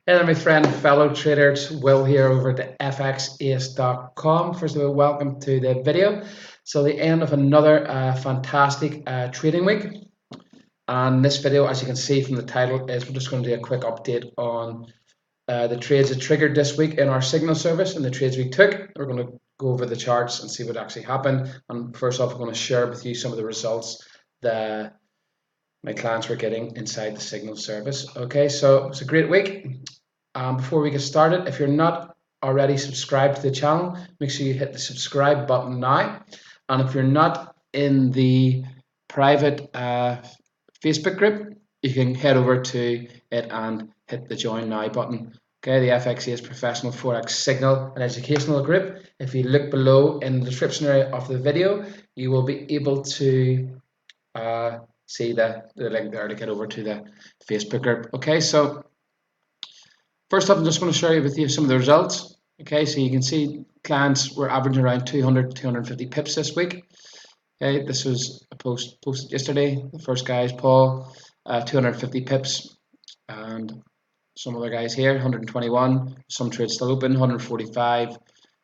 Hey there, my friend, fellow traders. Will here over at fxace.com. First of all, welcome to the video. So, the end of another fantastic trading week. And this video, as you can see from the title, is we're just going to do a quick update on the trades that triggered this week in our signal service and the trades we took. We're going to go over the charts and see what actually happened. And first off, we're going to share with you some of the results that my clients were getting inside the signal service. Okay, so it's a great week. Before we get started, if you're not already subscribed to the channel, make sure you hit the subscribe button now. And if you're not in the private Facebook group, you can head over to it and hit the join now button. Okay, the FXA's Professional Forex Signal and Educational Group. If you look below in the description area of the video, you will be able to see the link there to get over to the Facebook group. Okay, so first up, I'm just going to share with you some of the results. Okay, so you can see clients were averaging around 200 250 pips this week. Okay, this was a posted yesterday. The first guy is Paul, 250 pips, and some other guys here, 121. Some trades still open, 145.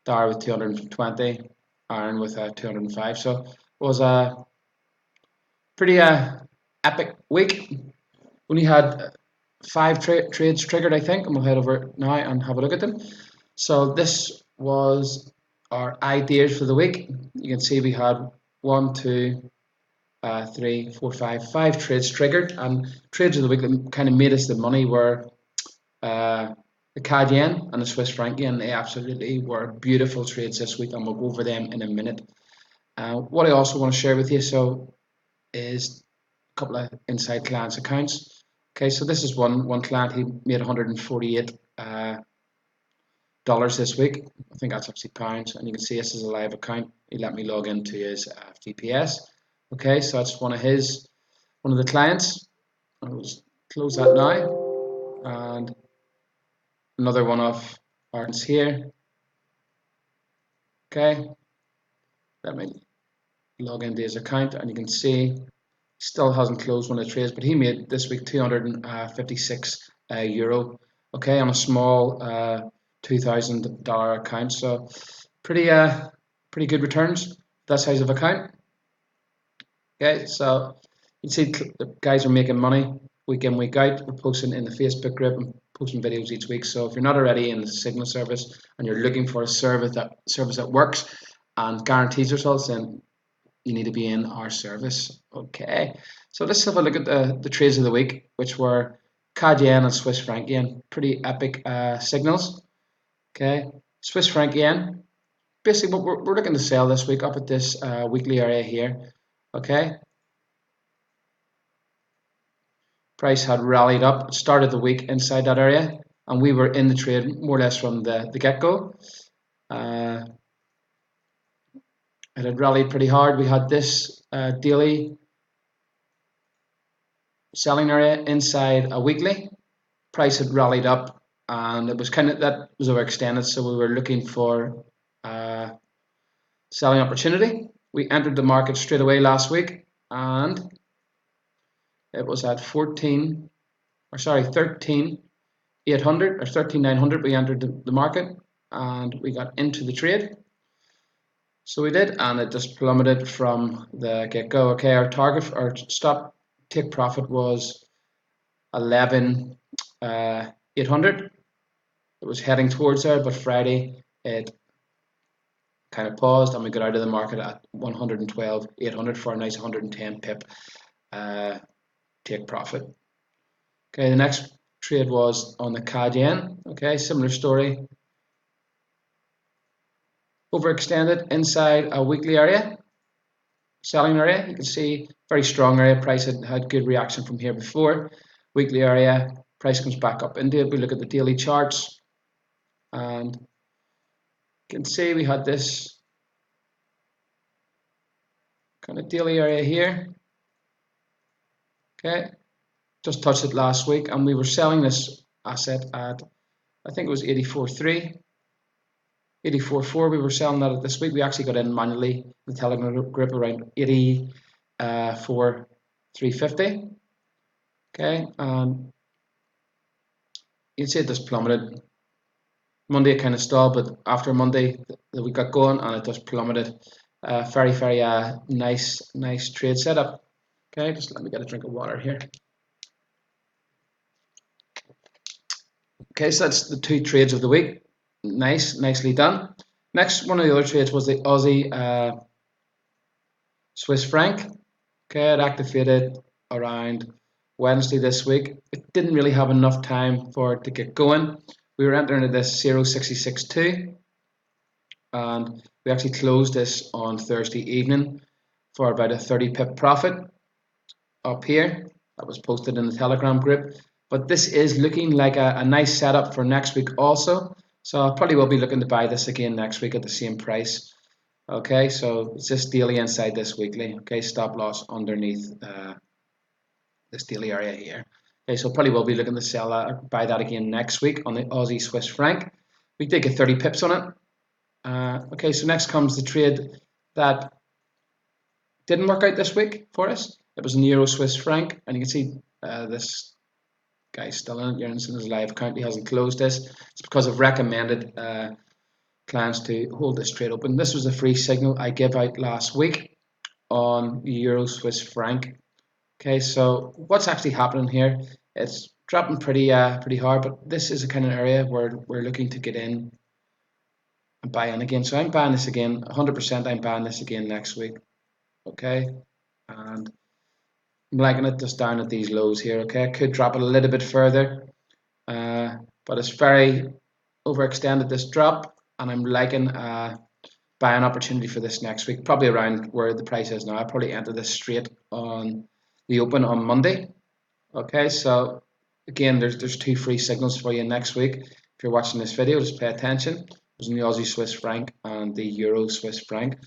Dar with 220, Aaron with 205. So it was a pretty epic week. Only had five trades triggered, I think, and we'll head over now and have a look at them. So this was our ideas for the week. You can see we had 1, 2, 3, 4, 5 trades triggered, and trades of the week that kind of made us the money were the CAD yen and the Swiss franc yen. They absolutely were beautiful trades this week, and we'll go over them in a minute. What I also want to share with you is a couple of inside clients accounts. Okay, so this is one client. He made 148 dollars this week. I think that's actually pounds, and you can see this is a live account. He let me log into his FTPS. Okay, so that's one of the clients. I'll just close that now, and another one of our clients here. Okay, let me log into his account, and you can see still hasn't closed one of the trades, but he made this week 256 euro. Okay, on a small $2,000 account, so pretty good returns that size of account. Okay, so you can see the guys are making money week in, week out. We're posting in the Facebook group and posting videos each week. So if you're not already in the signal service and you're looking for a service that works and guarantees results, then you need to be in our service. Okay, so let's have a look at the trades of the week, which were CAD yen and Swiss franc yen. Pretty epic signals. Okay, Swiss franc yen. Basically, what we're looking to sell this week up at this weekly area here. Okay, price had rallied up, started the week inside that area, and we were in the trade more or less from the get-go. It had rallied pretty hard. We had this daily selling area inside a weekly. Price had rallied up, and it was that was overextended, so we were looking for selling opportunity. We entered the market straight away last week, and it was at 13,800 or 13,900. We entered the market, and we got into the trade. So we did, and it just plummeted from the get-go. Okay, our target, our stop take profit was 11,800. It was heading towards there, but Friday it kind of paused, and we got out of the market at 112,800 for a nice 110 pip take profit. Okay, the next trade was on the CAD yen. Okay, similar story. Overextended inside a weekly area, selling area. You can see very strong area. Price had good reaction from here before. Weekly area, price comes back up into it. We look at the daily charts, and you can see we had this kind of daily area here. Okay, just touched it last week, and we were selling this asset at, I think it was 84.3. 84.4, we were selling that at this week. We actually got in manually the Telegram group around 84.350. Okay, you can see it just plummeted. Monday it kind of stalled, but after Monday we got going and it just plummeted. Very nice trade setup. Okay, just let me get a drink of water here. Okay, so that's the 2 trades of the week. Nicely done. Next, one of the other trades was the Aussie Swiss franc. Okay, it activated around Wednesday this week. It didn't really have enough time for it to get going. We were entering at this 0.662, and we actually closed this on Thursday evening for about a 30 pip profit up here. That was posted in the Telegram group. But this is looking like a nice setup for next week also. So I probably will be looking to buy this again next week at the same price. Okay, so it's just daily inside this weekly. Okay, stop loss underneath this daily area here. Okay, so probably will be looking to sell that or buy that again next week on the Aussie Swiss franc. We did get 30 pips on it. Okay, so next comes the trade that didn't work out this week for us. It was an Euro Swiss franc, and you can see this guy's still in it. You're in his live account. He hasn't closed this. It's because I've recommended clients to hold this trade open. This was a free signal I gave out last week on Euro Swiss franc. Okay, so what's actually happening here? It's dropping pretty hard, but this is a kind of area where we're looking to get in and buy in again. So I'm buying this again, 100%. I'm buying this again next week. Okay, and I'm liking it just down at these lows here. Okay, I could drop it a little bit further, but it's very overextended, this drop, and I'm liking buying opportunity for this next week, probably around where the price is now. I'll probably enter this straight on the open on Monday. Okay, so again, there's 2 free signals for you next week. If you're watching this video, just pay attention. There's the Aussie Swiss franc and the Euro Swiss franc.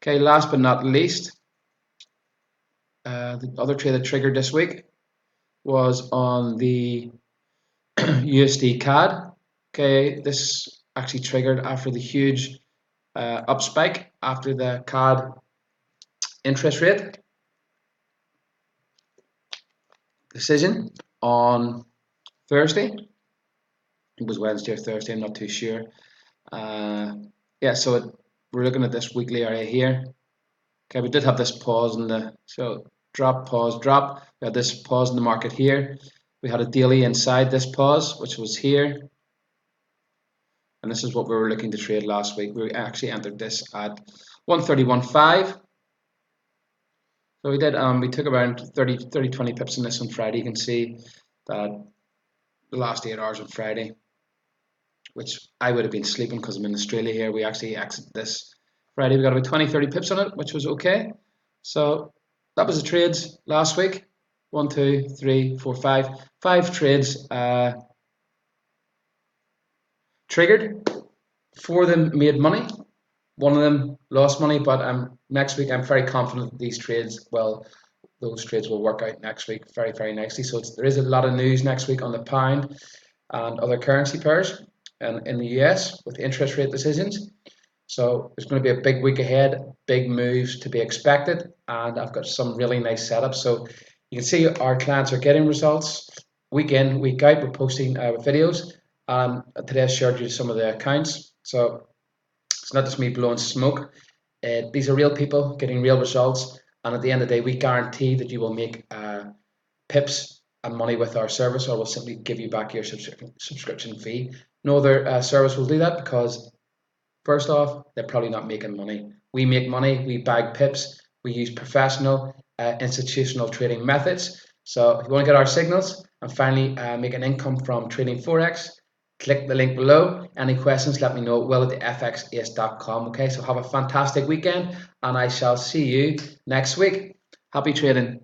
Okay, last but not least, the other trade that triggered this week was on the USD CAD. Okay, this actually triggered after the huge up spike after the CAD interest rate decision on Thursday. It was Wednesday or Thursday, I'm not too sure. Yeah, so we're looking at this weekly area here. Okay, we did have this pause in the, so drop, pause, drop. We had this pause in the market here. We had a daily inside this pause, which was here. And this is what we were looking to trade last week. We actually entered this at 131.5. So we did, we took around 20 pips on this on Friday. You can see that the last 8 hours on Friday, which I would have been sleeping because I'm in Australia here. We actually exited this Friday. We got about 30 pips on it, which was okay. So that was the trades last week. 1, 2, 3, 4, 5. 5 trades triggered. 4 of them made money. 1 of them lost money, but next week I'm very confident that those trades will work out next week very nicely. So there is a lot of news next week on the pound and other currency pairs and in the US with interest rate decisions. So there's going to be a big week ahead, big moves to be expected, and I've got some really nice setups. So you can see our clients are getting results week in, week out. We're posting videos. Today I shared you some of the accounts. So it's not just me blowing smoke. These are real people getting real results, and at the end of the day, we guarantee that you will make pips and money with our service, or we'll simply give you back your subscription fee. No other service will do that because, first off, they're probably not making money. We make money, we bag pips, we use professional institutional trading methods. So if you want to get our signals and finally make an income from trading Forex, click the link below. Any questions, let me know. will@thefxace.com. Okay, so have a fantastic weekend, and I shall see you next week. Happy trading.